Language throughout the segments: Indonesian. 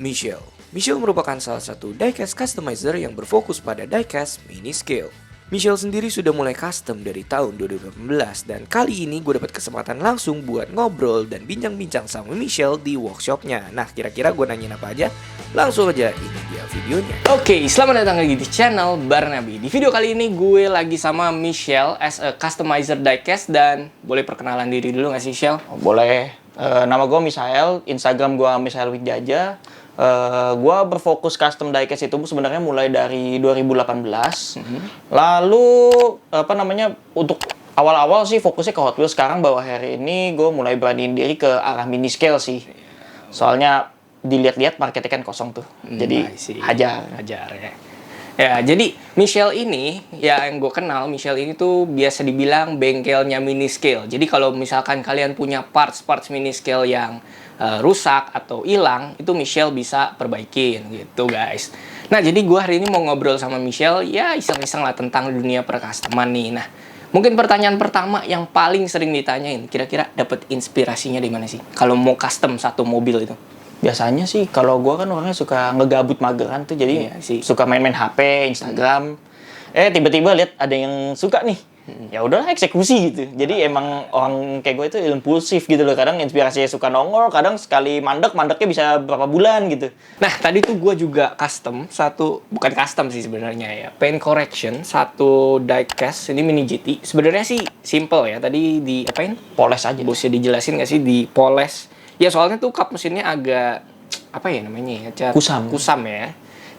Michelle. Michelle merupakan salah satu diecast customizer yang berfokus pada diecast mini scale. Michelle sendiri sudah mulai custom dari tahun 2018 dan kali ini gue dapat kesempatan langsung buat ngobrol dan bincang-bincang sama Michelle di workshopnya. Nah, kira-kira gue nanyain apa aja? Langsung aja, ini dia videonya. Oke, selamat datang lagi di channel Barnaby. Di video kali ini gue lagi sama Michelle as a customizer diecast dan boleh perkenalan diri dulu nggak sih, Michelle? Boleh. Nama gue Michael, Instagram gue Michael Widjaja. Gue berfokus custom diecast itu sebenarnya mulai dari 2018. Lalu untuk awal-awal sih fokusnya ke Hot Wheels. Sekarang bawah hari ini gue mulai beraniin diri ke arah mini scale sih. Soalnya dilihat-lihat marketnya kan kosong tuh. Jadi hajar ya. Ya, jadi Michelle ini, ya yang gue kenal, Michelle ini tuh biasa dibilang bengkelnya mini scale. Jadi kalau misalkan kalian punya parts mini scale yang rusak atau hilang, itu Michelle bisa perbaikin gitu guys. Nah, jadi gue hari ini mau ngobrol sama Michelle, ya iseng-iseng lah tentang dunia percustoman nih. Nah, mungkin pertanyaan pertama yang paling sering ditanyain, kira-kira dapat inspirasinya di mana sih? Kalau mau custom satu mobil itu? Biasanya sih kalau gue kan orangnya suka ngegabut mageran tuh, jadi suka main-main HP, Instagram. Tiba-tiba lihat ada yang suka nih, ya udahlah eksekusi gitu. Jadi emang orang kayak gue itu impulsif gitu loh. Kadang inspirasinya suka nongol, kadang sekali mandeknya bisa berapa bulan gitu. Nah, tadi tuh gue juga custom bukan custom sih sebenarnya ya, paint correction satu diecast ini mini GT. Sebenarnya sih simple ya. Tadi diapain? Poles aja. Bosnya dijelasin nggak sih di poles? Ya soalnya tuh kap mesinnya agak apa ya namanya ya? Kusam ya.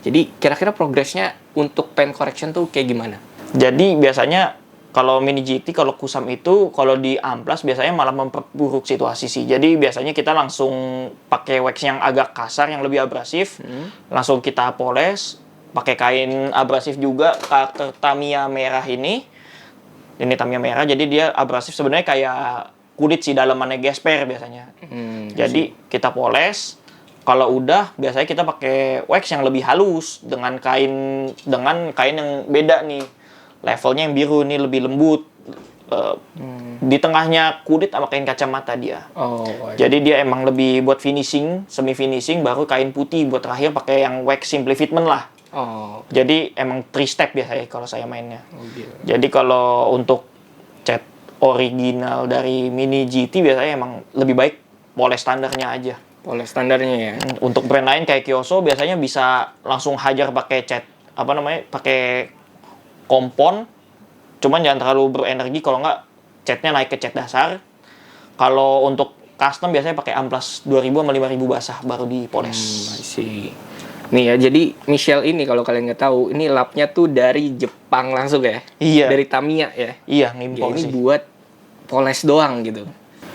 Jadi kira-kira progresnya untuk paint correction tuh kayak gimana? Jadi biasanya kalau mini GT, kalau kusam itu kalau di amplas biasanya malah memperburuk situasi sih. Jadi biasanya kita langsung pakai wax yang agak kasar, yang lebih abrasif. Langsung kita poles, pakai kain abrasif juga, karakter Tamiya merah ini. Ini Tamiya merah, jadi dia abrasif sebenarnya kayak kulit sih, dalamannya gesper biasanya. Jadi kita poles. Kalau udah biasanya kita pakai wax yang lebih halus dengan kain yang beda nih. Levelnya yang biru nih lebih lembut. Di tengahnya kulit sama kain kacamata dia. Jadi dia emang lebih buat finishing, semi finishing, baru kain putih buat terakhir pakai yang wax simply fitment lah. Jadi emang 3 step biasanya kalau saya mainnya. Jadi kalau untuk cat original dari mini GT biasanya emang lebih baik poles standarnya aja. Poles standarnya ya. Untuk brand lain kayak Kyoso biasanya bisa langsung hajar pakai cat pakai kompon. Cuman jangan terlalu berenergi, kalau nggak catnya naik ke cat dasar. Kalau untuk custom biasanya pakai amplas 2000 sama 5000 basah baru dipoles. Nih ya, jadi Michelle ini kalau kalian nggak tahu, ini lapnya tuh dari Jepang langsung ya? Iya. Dari Tamiya ya? Iya, ngimpor ya, ini sih. buat poles doang gitu.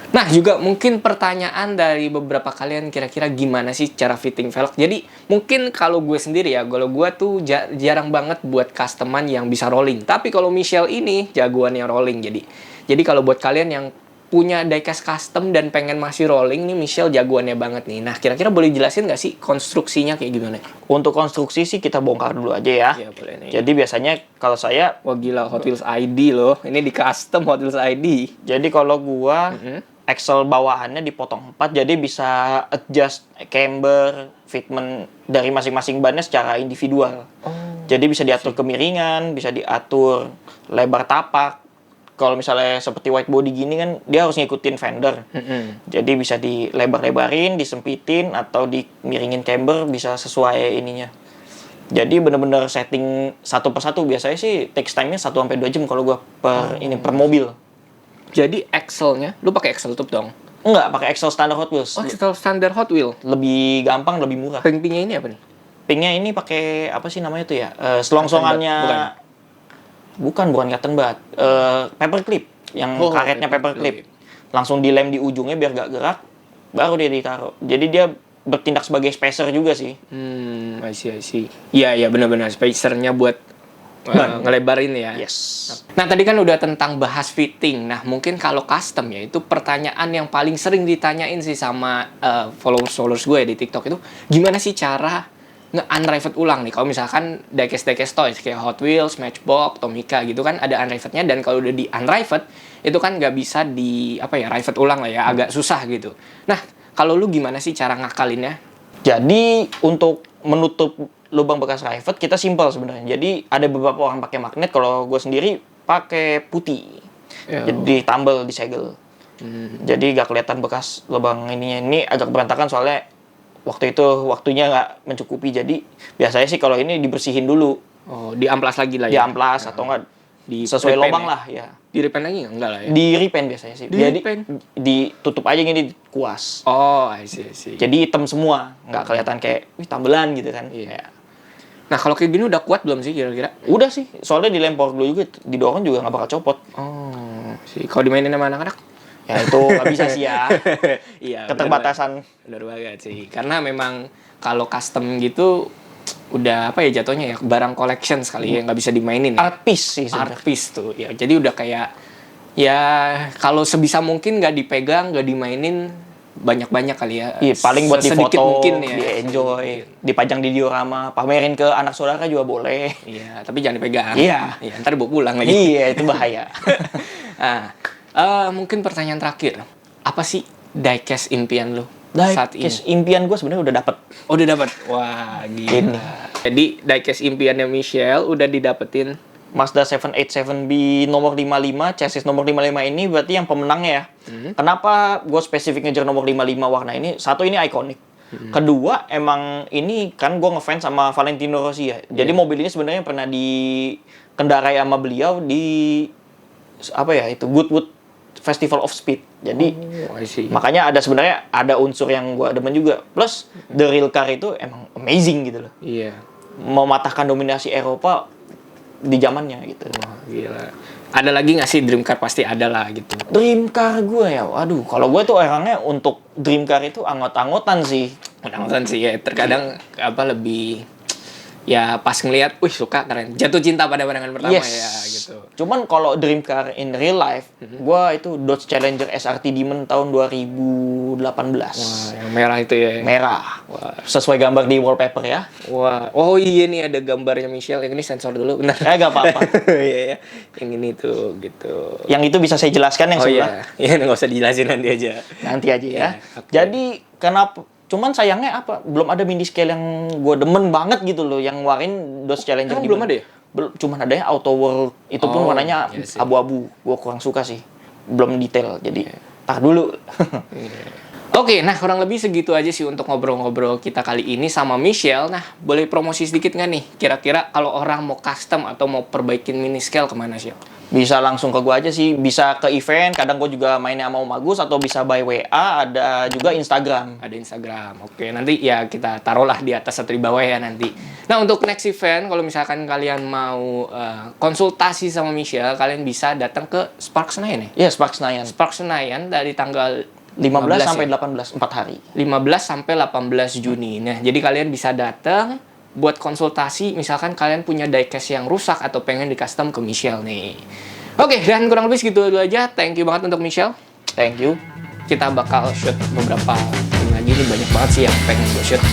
Nah, juga mungkin pertanyaan dari beberapa kalian, kira-kira gimana sih cara fitting velg? Jadi, mungkin kalau gue sendiri ya, kalau gue tuh jarang banget buat customan yang bisa rolling. Tapi kalau Michelle ini, jagoannya rolling. Jadi kalau buat kalian yang punya diecast custom dan pengen masih rolling nih, Michelle jagoannya banget nih. Nah, kira-kira boleh jelasin nggak sih konstruksinya kayak gimana? Untuk konstruksi sih kita bongkar dulu aja ya. Iya, boleh nih. Jadi biasanya kalau saya... Wah gila, Hot Wheels ID loh. Ini di custom Hot Wheels ID. Jadi kalau gua axle bawahannya dipotong 4, jadi bisa adjust camber, fitment dari masing-masing bannya secara individual. Jadi bisa diatur kemiringan, bisa diatur lebar tapak. Kalau misalnya seperti white body gini kan dia harus ngikutin fender. Jadi bisa dilebar-lebarin, disempitin, atau dimiringin camber, bisa sesuai ininya. Jadi bener-bener setting satu persatu. Biasanya sih takes time-nya 1-2 jam kalau gua per mobil. Jadi axle-nya, lu pakai axle tube dong? Enggak, pakai axle standar Hot Wheels. Axle standar Hot Wheels? Lebih gampang, lebih murah. Ping-pingnya ini apa nih? Pingnya ini pakai apa sih namanya tuh ya? Selongsongannya. Bukan cotton bud. Paper clip. Yang karetnya paper clip. Langsung dilem di ujungnya biar gak gerak. Baru dia ditaruh. Jadi dia bertindak sebagai spacer juga sih. I see. Iya, benar-benar spacernya buat ngelebarin ya. Yes. Nah, tadi kan udah tentang bahas fitting. Nah, mungkin kalau custom ya, itu pertanyaan yang paling sering ditanyain sih sama followers gue di TikTok itu, gimana sih cara nge-unrivet ulang nih? Kalau misalkan diecast toys kayak Hot Wheels, Matchbox, Tomica gitu kan ada unrivetnya, dan kalau udah di unrivet itu kan nggak bisa rivet ulang lah ya, agak susah gitu. Nah, kalau lu gimana sih cara ngakalinnya? Jadi untuk menutup lubang bekas rivet kita simpel sebenarnya. Jadi ada beberapa orang pakai magnet, kalau gue sendiri pakai putih. Ya. Jadi tambal disegel. Jadi gak kelihatan bekas lubang ininya. Ini agak berantakan soalnya waktu itu waktunya nggak mencukupi. Jadi biasanya sih kalau ini dibersihin dulu, Oh, diamplas lagi lah ya. diamplas atau enggak Di sesuai repaint lubang ya? lah ya. Di repaint lagi enggak lah ya? Di repaint biasanya sih. Di Jadi repaint? ditutup aja gini, kuas. Oh, I see. Jadi hitam semua, nggak kelihatan kayak tambelan gitu kan. Iya. Ya. Nah, kalau kayak gini udah kuat belum sih kira-kira? Udah sih, soalnya dilempar dulu juga, didorong juga nggak bakal copot. Oh, sih. Kalau dimainin sama anak-anak? Ya itu nggak bisa sih ya. Iya. Keterbatasan. Bener banget sih. Karena memang kalau custom gitu udah apa ya jatuhnya ya barang collection sekali ya nggak bisa dimainin. Ya. Art piece sih sebenarnya. Art piece tuh ya. Jadi udah kayak ya kalau sebisa mungkin nggak dipegang, nggak dimainin banyak-banyak kali ya. Iya, paling buat Sedikit difoto, mungkin ya. di-enjoy, dipajang di diorama, pamerin ke anak saudara juga boleh. Iya, tapi jangan dipegang. Iya. Iya, ntar bawa pulang lagi. Iya, itu bahaya. Nah, mungkin pertanyaan terakhir. Apa sih diecast impian lu saat ini? Diecast impian gue sebenarnya udah dapet. Oh, udah dapat. Wah, gila. Jadi diecast impiannya Michelle udah didapetin. Mazda 787B nomor 55, chassis nomor 55 ini berarti yang pemenangnya ya. Kenapa gue spesifik ngejar nomor 55 warna ini? Satu, ini ikonik. Kedua, emang ini kan gue ngefans sama Valentino Rossi ya. Jadi mobil ini sebenarnya pernah dikendarai sama beliau di apa ya itu Goodwood Festival of Speed. Jadi I see. makanya sebenarnya ada unsur yang gue demen juga. Plus the real car itu emang amazing gitu loh. Iya. Mematahkan dominasi Eropa di zamannya gitu. Wah, gila. Ada lagi nggak sih dream car? Pasti ada lah gitu. Dream car gue ya, waduh, kalau gue tuh orangnya untuk dream car itu anggot-anggotan sih. Mudah-mudahan sih ya. Terkadang apa lebih ya pas ngelihat, wih suka keren. Jatuh cinta pada pandangan pertama Yes. ya gitu. Cuman kalau dream car in real life, gue itu Dodge Challenger SRT Demon tahun 2018. Wah, yang merah itu ya. Merah. Wah. Sesuai gambar di wallpaper ya. Wah. Oh iya nih ada gambarnya Michelle. Yang ini sensor dulu, benar. Ya gak apa-apa. Iya ya. Yang ini tuh gitu. Yang itu bisa saya jelaskan yang Oh sebelah. iya. Iya nggak usah dijelasin nanti aja. Nanti aja ya. oke. Jadi kenapa? Cuman sayangnya apa? Belum ada mini scale yang gue demen banget gitu loh, yang warin Dodge Challenger. Emang Demon. belum ada ya? Belum, cuman adanya Auto World. Itu pun Oh, warnanya iya sih. abu-abu. Gue kurang suka sih. Belum detail. Jadi tar dulu. Oke, nah kurang lebih segitu aja sih untuk ngobrol-ngobrol kita kali ini sama Michelle. Nah, boleh promosi sedikit nggak nih? Kira-kira kalau orang mau custom atau mau perbaikin mini scale kemana sih? Bisa langsung ke gue aja sih. Bisa ke event. Kadang gue juga mainnya sama Om Agus. Atau bisa by WA. Ada juga Instagram. Ada Instagram. Oke, nanti ya kita taruhlah di atas atau di bawah ya nanti. Nah, untuk next event, kalau misalkan kalian mau konsultasi sama Michelle, kalian bisa datang ke Spark Senayan ya? Iya, Spark Senayan. Spark Senayan dari tanggal 15 sampai ya? 18. 4 hari. 15 sampai 18 Juni. Nah, jadi kalian bisa datang buat konsultasi, misalkan kalian punya diecast yang rusak atau pengen di custom ke Michelle nih. Oke, dan kurang lebih segitu dulu aja. Thank you banget untuk Michelle. Thank you. Kita bakal shoot beberapa ini lagi nih, banyak banget sih yang pengen gue shoot.